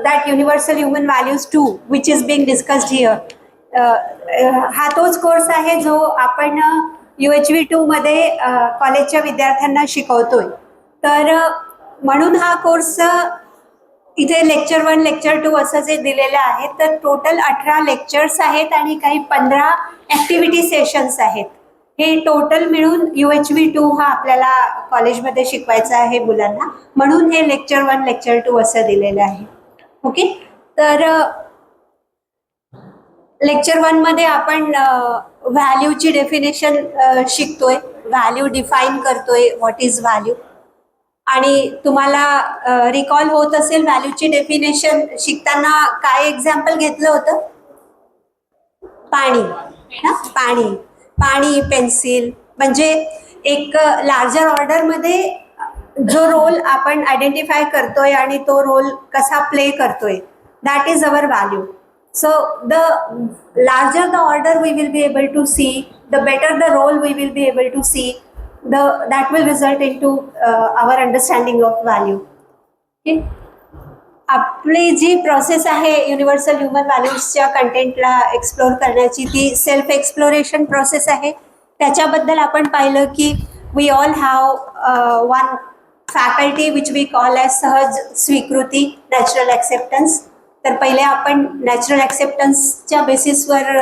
that universal human values too, which is being discussed here. हा तोच course आहे जो आपण UHV2 मध्ये कॉलेजच्या विद्यार्थ्यांना शिकवतोय. तर म्हणून हा कोर्स इथे लेक्चर 1 लेक्चर 2 असं जे दिलेलं आहे, तर टोटल 18 लेक्चर्स आहेत आणि काही 15 ऍक्टिव्हिटी सेशन्स आहेत. हे टोटल मिळून UHV2 हा आपल्याला कॉलेजमध्ये शिकवायचा आहे मुलांना, म्हणून हे लेक्चर 1 लेक्चर 2 असं दिलेलं आहे. ओके, तर लेक्चर 1 मध्ये आपण व्हॅल्यूची डेफिनेशन शिकतोय, व्हॅल्यू डिफाईन करतोय, व्हॉट इज व्हॅल्यू. आणि तुम्हाला रिकॉल होत असेल व्हॅल्यूची डेफिनेशन शिकताना काय एक्झाम्पल घेतलं होतं? पाणी, पाणी, पाणी, पेन्सिल. म्हणजे एक लार्जर ऑर्डर मध्ये जो रोल आपण आयडेंटिफाय करतोय आणि तो रोल कसा प्ले करतोय, that is our value. So the larger the order we will be able to see, the better the role we will be able to see, that will result into our understanding of value. Okay, आपली जी process आहे universal human व्हॅल्यूजच्या कंटेंटला explore करण्याची, ती self exploration process आहे. त्याच्याबद्दल आपण पाहिलं की we all have one faculty which we call as सहज स्वीकृती, नॅचरल ॲक्सेप्टन्स. तर पहिले आपण नॅचरल ॲक्सेप्टन्सच्या बेसिसवर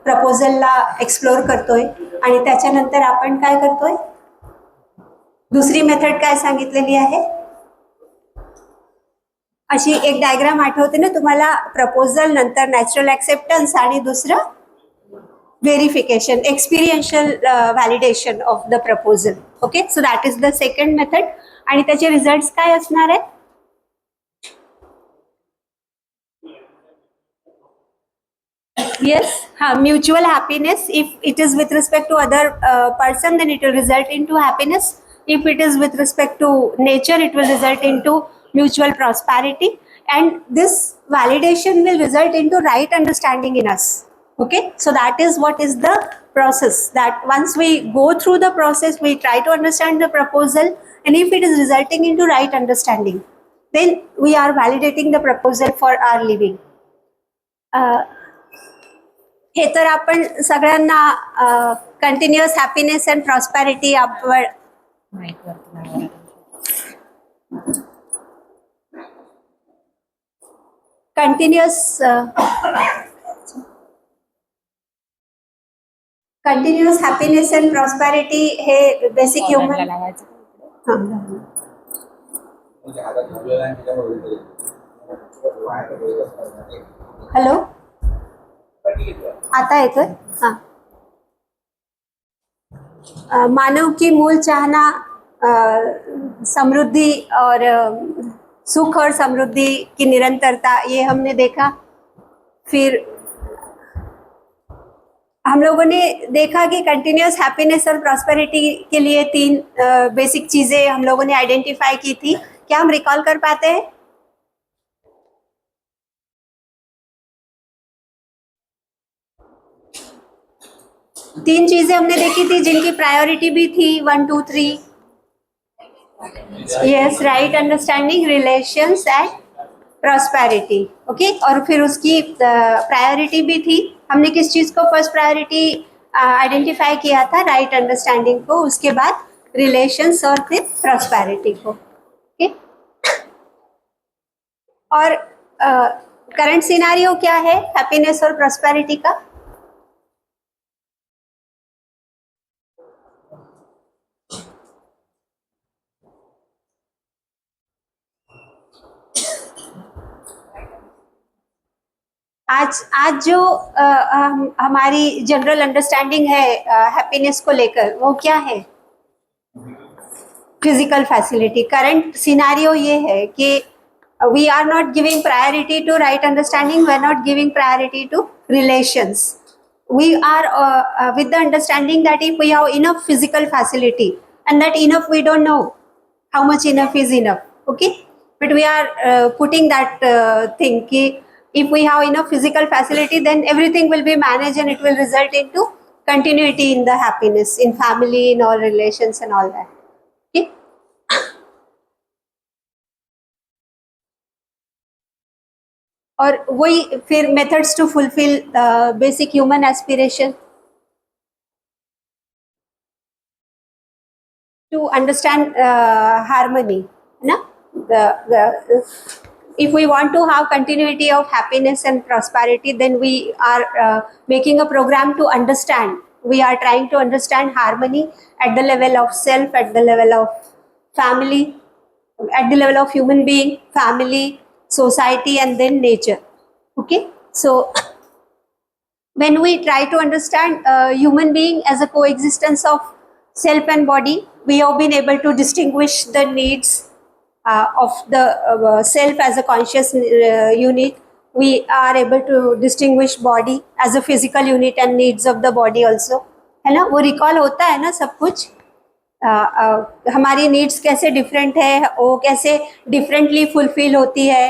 प्रपोजलला एक्सप्लोर करतोय आणि त्याच्यानंतर आपण काय करतोय, दुसरी मेथड काय सांगितलेली आहे, अशी एक डायग्राम आठवते ना तुम्हाला, प्रपोजल नंतर नॅचरल ॲक्सेप्टन्स आणि दुसरं verification, experiential validation of the proposal. Okay, so that is the second method. आणि त्याचे रिझल्ट्स काय असणार आहेत? Yes, mutual happiness. If it is with respect to other person, then it will result into happiness. If it is with respect to nature, it will result into mutual prosperity. And this validation will result into right understanding in us. Okay, so that is what is the process. That once we go through the process, we try to understand the proposal, and if it is resulting into right understanding, then we are validating the proposal for our living. हे तर आपण सगळ्यांना continuous happiness and prosperity आपण continuous happiness and prosperity हे basic human. Hello, आता येतोय? मानव की मूल चाहना समृद्धि और सुख और समृद्धि की निरंतरता, ये हमने देखा. फिर हम लोगों ने देखा कि कंटिन्यूअस हैप्पीनेस और प्रॉस्पेरिटी के लिए 3 बेसिक चीजें हम लोगों ने आइडेंटिफाई की थी. क्या हम रिकॉल कर पाते हैं? तीन चीजें हमने देखी थी जिनकी प्रायोरिटी भी थी 1 2 3. Yes, right understanding, relations and prosperity. Okay, और फिर उसकी प्रायोरिटी भी थी. हमने किस चीज को फर्स्ट प्रायोरिटी आइडेंटिफाई किया था? राइट अंडरस्टैंडिंग को, उसके बाद रिलेशंस और फिर प्रॉस्पेरिटी को. ओके, और करंट सिनेरियो क्या है हैप्पीनेस और प्रॉस्पेरिटी का? आज जो हमारी जनरल अंडरस्टैंडिंग है हैप्पीनेस को लेकर, वो क्या है? Physical facility. करंट सिनेरियो ये है कि we are not giving priority to right understanding, we are not giving priority to relations. We are with the understanding that if we have enough physical facility, and that enough we don't know how much enough is enough. Okay, but we are putting that thing ki if we have enough physical facility, then everything will be managed and it will result into continuity in the happiness in family, in all relations and all that. और वही फिर methods to fulfil basic human aspiration, to understand harmony, na? If we want to have continuity of happiness and prosperity, then we are making a program to understand. We are trying to understand harmony at the level of self, at the level of family, at the level of human being, family, society, and then nature. Okay, so when we try to understand human being as a coexistence of self and body, we have been able to distinguish the needs of the self as a conscious unit. We are able to distinguish body as a physical unit and needs of the body also, है ना? वो recall होता है ना सब कुछ, हमारी needs कैसे डिफरेंट है, वो कैसे डिफरेंटली फुलफिल होती है,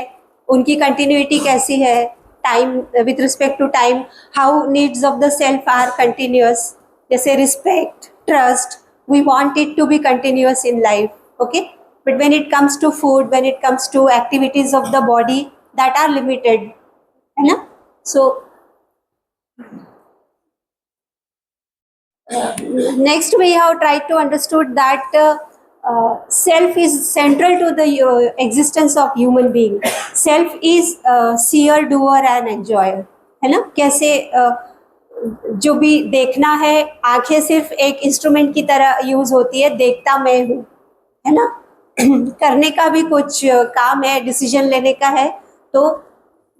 उनकी कंटिन्यूटी कैसी है, time with respect to time, how needs of the self are continuous, जैसे respect, trust, we want it to be continuous in life, okay, but when it comes to food, when it comes to activities of the body, that are limited, है ना? सो next we have tried to understood that self is central to the existence of human being. Self is seer, doer and enjoyer, है ना? कैसे जो भी देखना है, आंखें सिर्फ एक इंस्ट्रूमेंट की तरह यूज होती है, देखता मैं हूँ, है ना? करने का भी कुछ काम है, डिसीजन लेने का है, तो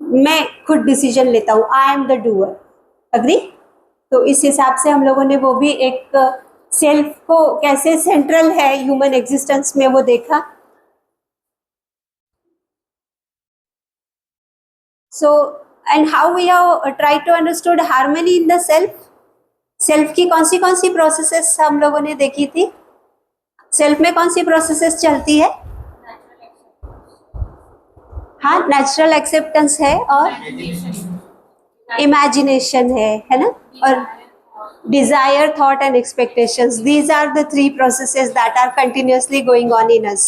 मैं खुद डिसीजन लेता हूँ, I am the doer, agree? तो इस हिसाब से हम लोगों ने वो भी एक सेल्फ को कैसे सेंट्रल है ह्यूमन एग्जिस्टेंस में वो देखा. So and how we have tried to understood harmony in the self. Self की कौन सी प्रोसेसेस हम लोगों ने देखी थी? सेल्फ में कौन सी प्रोसेसेस चलती है? हाँ, नेचुरल एक्सेप्टेंस है और इमेजिनेशन है ना? और desire, thought and expectations, these are the three processes that are continuously going on in us,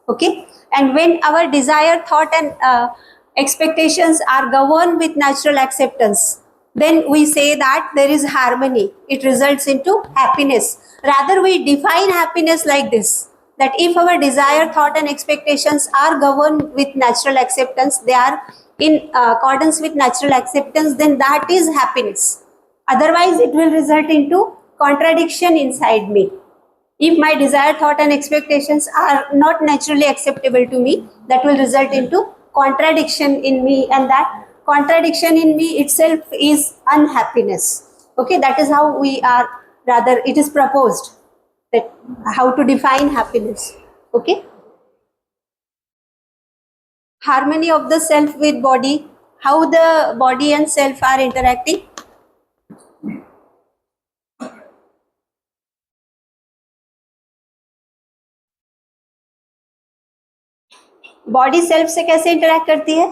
okay? And when our desire, thought and expectations are governed with natural acceptance, then we say that there is harmony, it results into happiness. Rather, we define happiness like this, that if our desire, thought and expectations are governed with natural acceptance, they are in accordance with natural acceptance, then that is happiness. Otherwise, it will result into contradiction inside me. If my desire, thought and expectations are not naturally acceptable to me, that will result into contradiction in me, and that contradiction in me itself is unhappiness. Okay, that is how we are, rather it is proposed that how to define happiness. Okay, harmony of the self with body, how the body and self are interacting. Body self से कैसे interact करती है?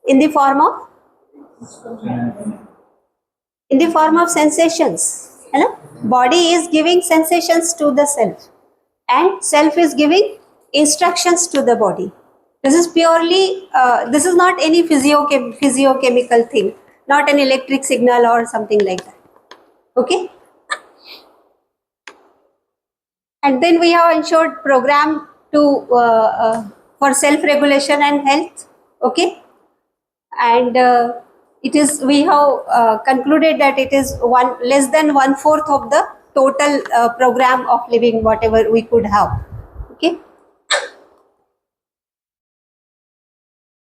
In the form of sensations, है ना? Body is giving sensations to the self and self is giving instructions to the body. This is purely this is not any physiochemical thing, not an electric signal or something like that. Okay, and then we have ensured program to for self regulation and health. Okay, and it is, we have concluded that it is less than 1/4 of the total program of living whatever we could have. Okay,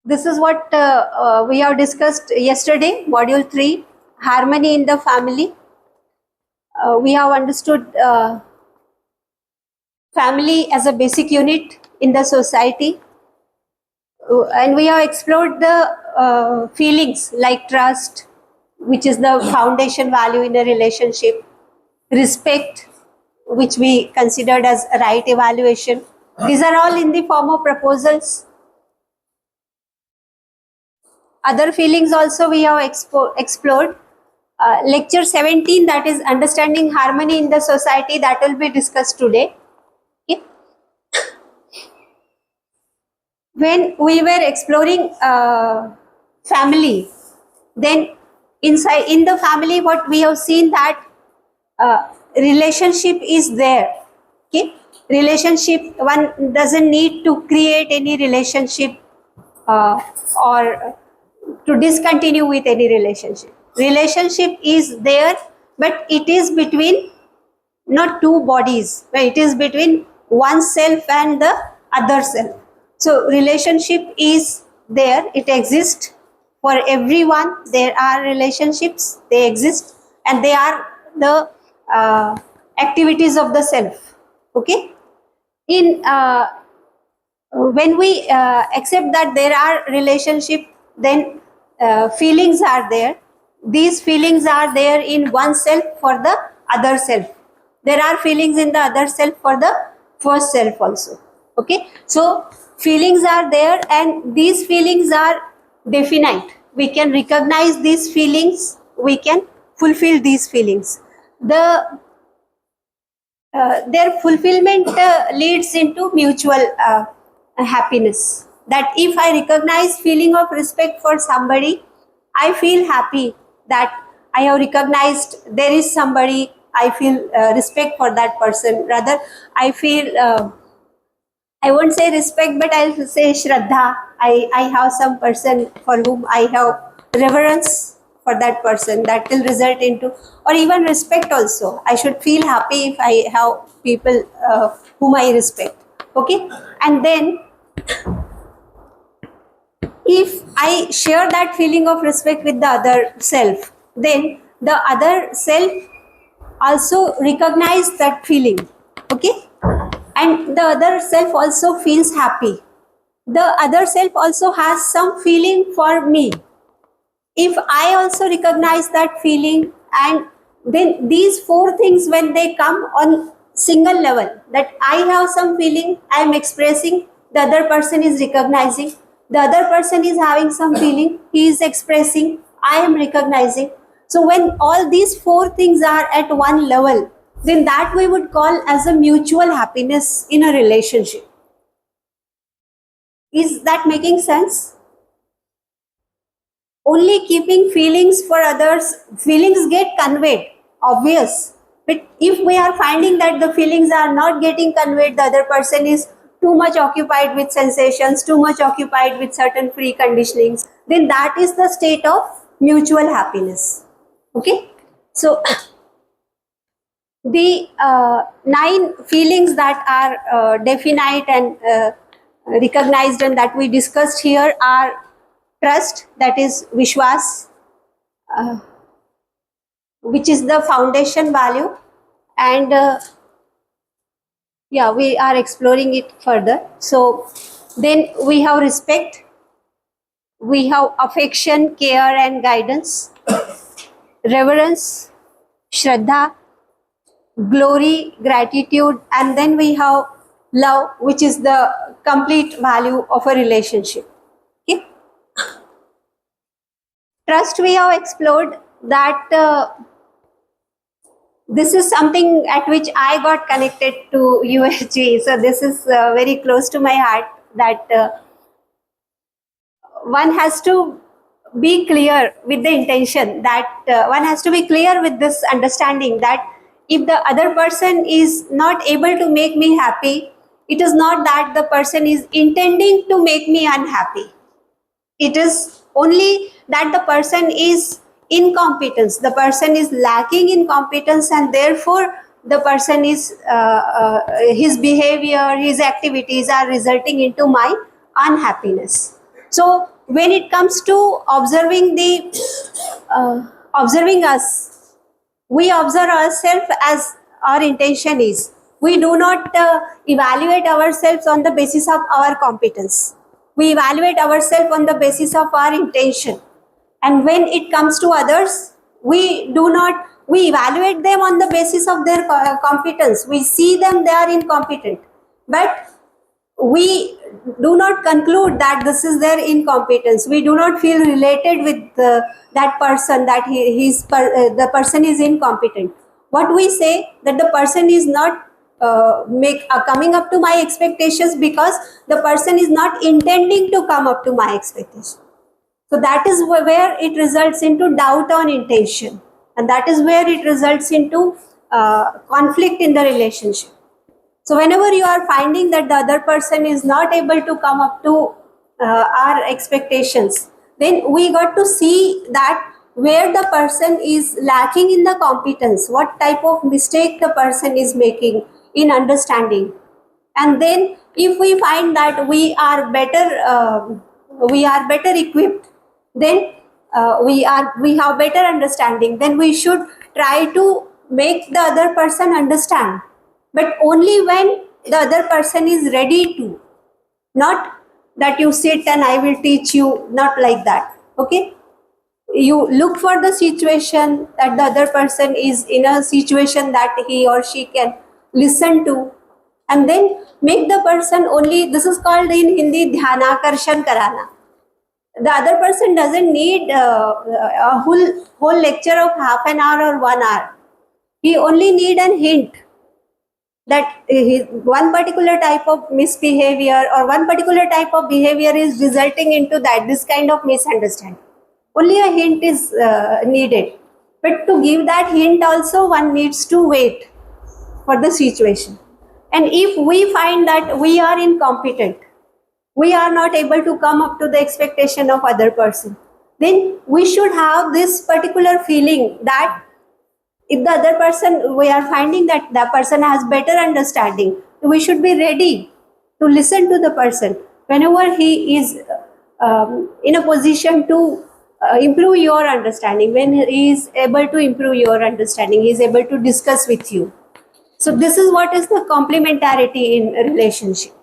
this is what we have discussed yesterday, module 3, harmony in the family. We have understood family as a basic unit in the society, and we have explored the feelings like trust, which is the foundation value in a relationship, respect, which we considered as a right evaluation. These are all in the form of proposals. Other feelings also we have explored. Lecture 17, that is understanding harmony in the society, that will be discussed today. Okay. when we were exploring family, then inside in the family what we have seen that relationship is there. Okay, relationship, one doesn't need to create any relationship or to discontinue with any relationship is there, but it is between not two bodies, but it is between oneself and the other self. So relationship is there, it exists for everyone. There are relationships, they exist, and they are the uh, activities of the self. Okay, in when we accept that there are relationship, then feelings are there. These feelings are there in one self for the other self. There are feelings in the other self for the first self also. Okay, so feelings are there, and these feelings are definite. We can recognize these feelings, we can fulfill these feelings. Their fulfillment leads into mutual happiness. That if I recognize feeling of respect for somebody, I feel happy that I have recognized there is somebody. I feel respect for that person. Rather, I feel I won't say respect, but I'll say Shraddha. I have some person for whom I have reverence for that person, that will result into, or even respect also. I should feel happy if I have people whom I respect. Okay, and then if I share that feeling of respect with the other self, then the other self also recognize that feeling. Okay, and the other self also feels happy. The other self also has some feeling for me. If I also recognize that feeling, and then these four things, when they come on single level, that I have some feeling, I am expressing, the other person is recognizing, the other person is having some feeling, he is expressing, I am recognizing. So when all these four things are at one level, then that we would call as a mutual happiness in a relationship. Is that making sense? Only keeping feelings for others, feelings get conveyed, obvious. But if we are finding that the feelings are not getting conveyed, the other person is too much occupied with sensations, too much occupied with certain free conditionings, then that is the state of mutual happiness. Okay, so the 9 feelings that are definite and recognized and that we discussed here are trust, that is Vishwas, which is the foundation value, and yeah, we are exploring it further. So then we have respect, we have affection, care and guidance, reverence, Shraddha, glory, gratitude, and then we have love, which is the complete value of a relationship. Okay, trust, we have explored that this is something at which I got connected to USG. So this is very close to my heart, that one has to be clear with the intention, that one has to be clear with this understanding that if the other person is not able to make me happy, it is not that the person is intending to make me unhappy. It is only that the person is incompetence, the person is lacking in competence, and therefore the person is his behavior, his activities are resulting into my unhappiness. So when it comes to observing observing us, we observe ourselves as our intention is. We do not evaluate ourselves on the basis of our competence. We evaluate ourselves on the basis of our intention. And when it comes to others, we evaluate them on the basis of their competence. We see them, they are incompetent. But we do not conclude that this is their incompetence. We do not feel related with that person, that the person is incompetent. What we say, that the person is not coming up to my expectations because the person is not intending to come up to my expectation. So that is where it results into doubt on intention, and that is where it results into conflict in the relationship. So whenever you are finding that the other person is not able to come up to our expectations, then we got to see that where the person is lacking in the competence, what type of mistake the person is making in understanding. And then if we find that we are better equipped, then we have better understanding, then we should try to make the other person understand, but only when the other person is ready to, not that you sit and I will teach you, not like that. Okay, you look for the situation that the other person is in a situation that he or she can listen to, and then make the person only, this is called in Hindi dhyanaakarshan karana. The other person doesn't need a whole lecture of half an hour or 1 hour. He only need an hint that one particular type of misbehavior or one particular type of behavior is resulting into this kind of misunderstanding. Only a hint is needed. But to give that hint also, one needs to wait for the situation. And if we find that we are incompetent, we are not able to come up to the expectation of other person, then we should have this particular feeling that if the other person, we are finding that the person has better understanding, we should be ready to listen to the person whenever he is in a position to improve your understanding, when he is able to improve your understanding, he is able to discuss with you. So this is what is the complementarity in a relationship.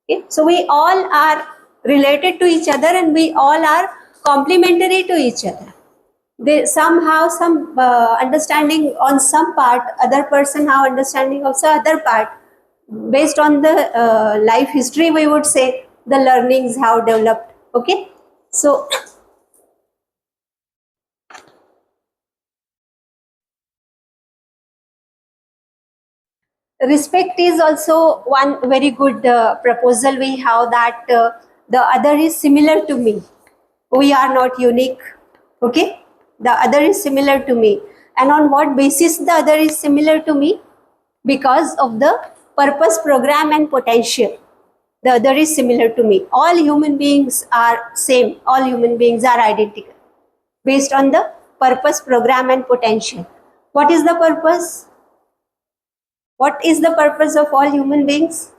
Okay? So we all are related to each other and we all are complementary to each other. Some have some understanding on some part, other person have understanding of some other part. Based on the life history, we would say the learnings have developed. Okay, so respect is also one very good proposal we have, that the other is similar to me. We are not unique. Okay, the other is similar to me. And on what basis the other is similar to me? Because of the purpose, program and potential. The other is similar to me. All human beings are same. All human beings are identical based on the purpose, program and potential. What is the purpose? What is the purpose of all human beings?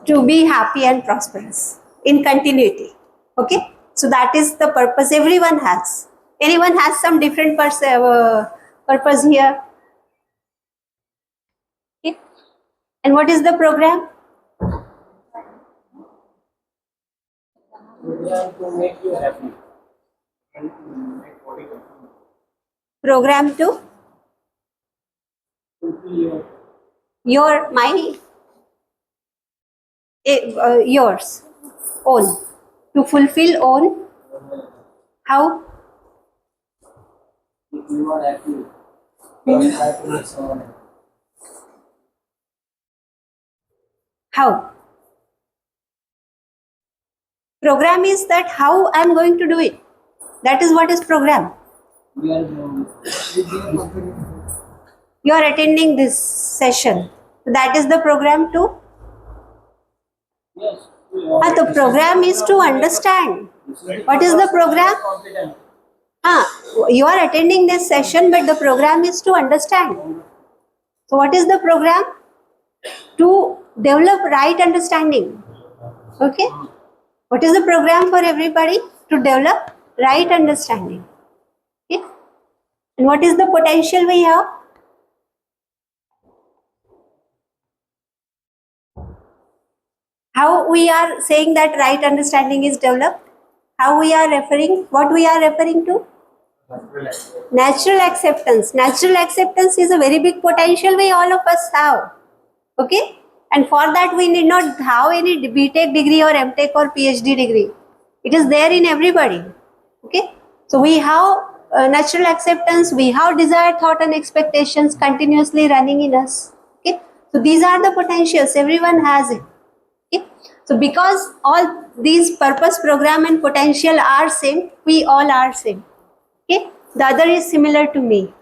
To be happy and prosperous in continuity. Okay, so that is the purpose everyone has. Anyone has some different purpose here? Okay. And what is the program? Program to make you happy and make body comfortable. Program to Fulfill yours own, to fulfill own. How? if you are happy, you will try to make someone happy. How? Program is that how I am going to do it. That is what is program. We are You are attending this session. That is the program too. yes. The program is to understand. What is the program? Competent. You are attending this session, but the program is to understand. So what is the program? To develop right understanding. Okay. What is the program for everybody? To develop right understanding. Okay. And what is the potential we have? How we are saying that right understanding is developed? How we are referring? What we are referring to? Natural acceptance. Natural acceptance is a very big potential we all of us have. Okay? And for that we need not have any BTech degree or MTech or PhD degree. It is there in everybody. Okay? So we have natural acceptance, we have desired thought and expectations continuously running in us. Okay? So these are the potentials, everyone has it. Okay? So because all these purpose, program and potential are same, we all are same. Okay? The other is similar to me.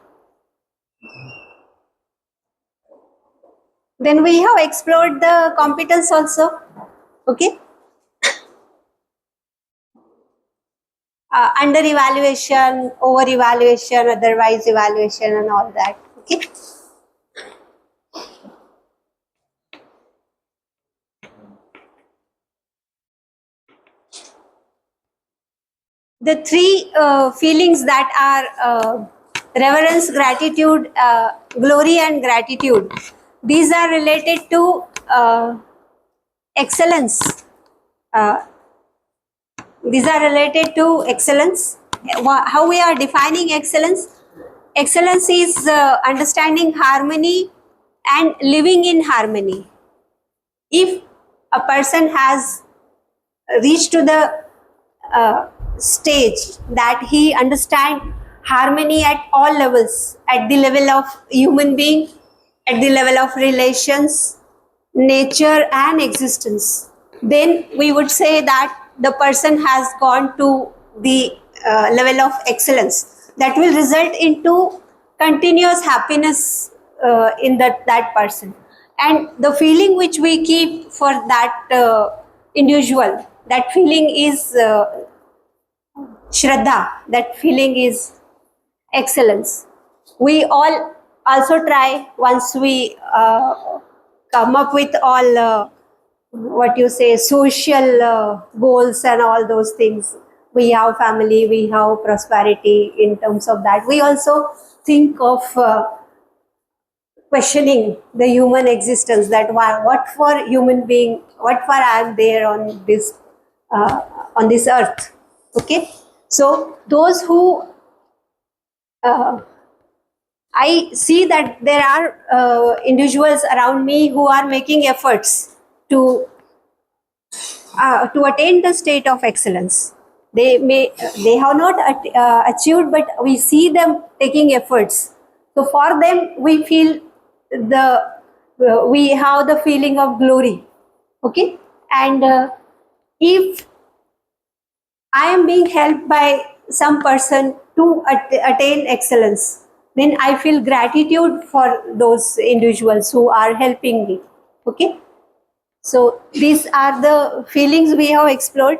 Then we have explored the competence also. Okay? Under evaluation, over evaluation, otherwise evaluation and all that. Okay? The three feelings that are reverence, gratitude, glory and gratitude, these are related to excellence. These are related to excellence. How we are defining excellence? Excellence is understanding harmony and living in harmony. If a person has reached to the stage that he understands harmony at all levels, at the level of human being, at the level of relations, nature and existence, then we would say that the person has gone to the level of excellence that will result into continuous happiness in that person. And the feeling which we keep for that individual, that feeling is Shraddha, that feeling is excellence. We all also try, once we come up with all what you say, social goals and all those things. We have family, we have prosperity. In terms of that, we also think of questioning the human existence, that why, what for human being, what for I am there on this earth. Okay, so those who I see that there are individuals around me who are making efforts to attain the state of excellence. They have not achieved, but we see them taking efforts. So for them, we feel we have the feeling of glory. Okay, and if I am being helped by some person to attain excellence, then I feel gratitude for those individuals who are helping me. Okay, so these are the feelings we have explored.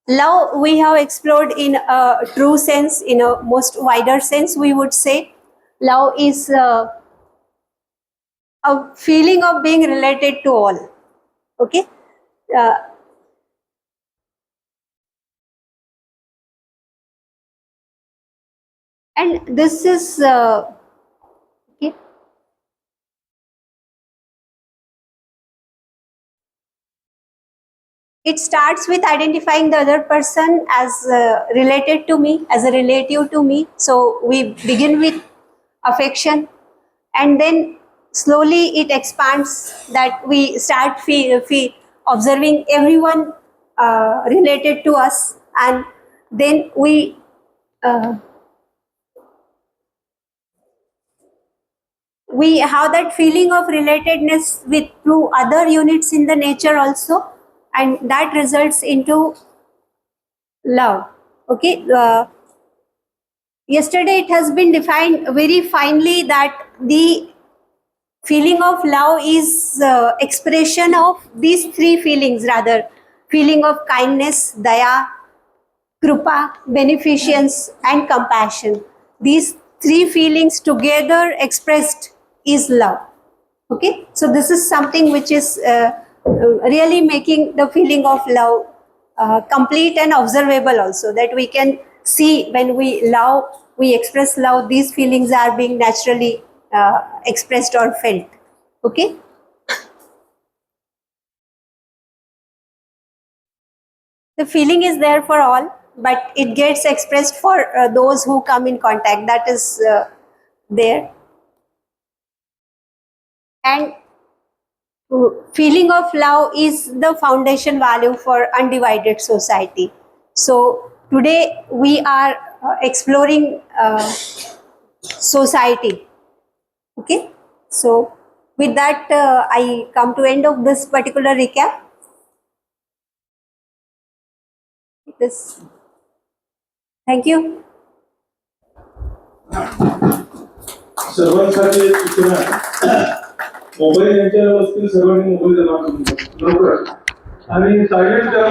Love we have explored in a true sense, in a most wider sense. We would say love is a feeling of being related to all. Okay. Uh, and this is okay. It starts with identifying the other person as related to me, as a relative to me. So we begin with affection, and then slowly it expands, that we start observing everyone related to us, and then we have that feeling of relatedness with through other units in the nature also, and that results into love. Okay, yesterday it has been defined very finely that the feeling of love is expression of these three feelings, rather feeling of kindness, daya, krupa, beneficence and compassion. These three feelings together expressed is love. Okay, so this is something which is really making the feeling of love complete and observable also, that we can see when we love, we express love, these feelings are being naturally expressed or felt. Okay, the feeling is there for all, but it gets expressed for those who come in contact, that is there. And feeling of love is the foundation value for undivided society. So today we are exploring society. Okay, so with that, I come to end of this particular recap. This, thank you. सर्वांसाठी एक सूचना आहे. Mobile यांच्या वरती सर्वांनी mobile जमा करून घ्या. लवकर आणि सायलेंट